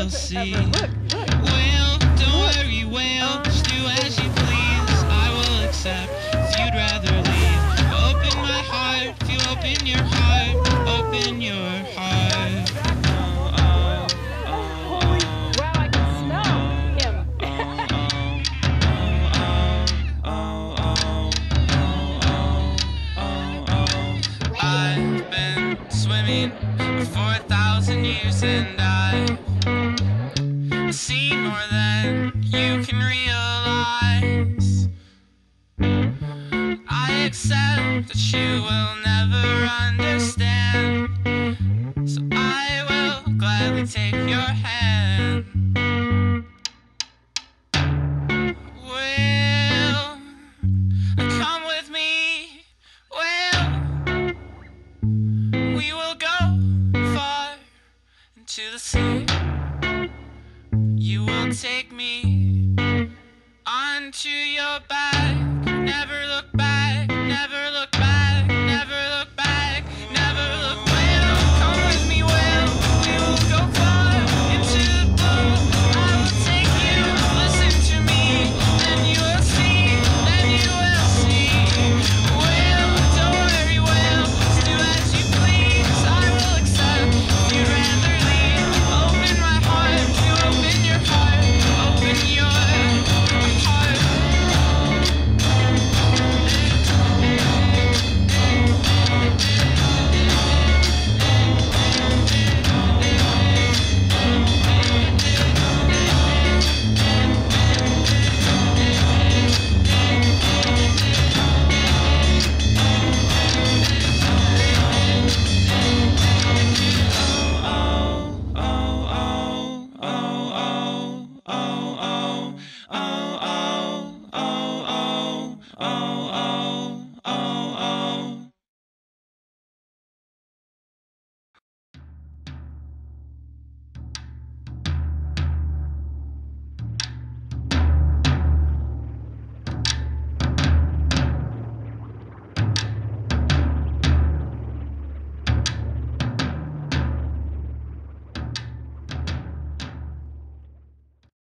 shall see. Whale, don't worry, whale, just do as you please. I will accept if you'd rather leave. Open my heart, if you open your heart, open your heart. Holy, wow, I can smell him. I've been swimming for 1,000 years and I've seen more than you can realize. I accept that you will never understand, so I will gladly take your hand. Will come with me? Will we will go far into the sea? You will take me onto your back.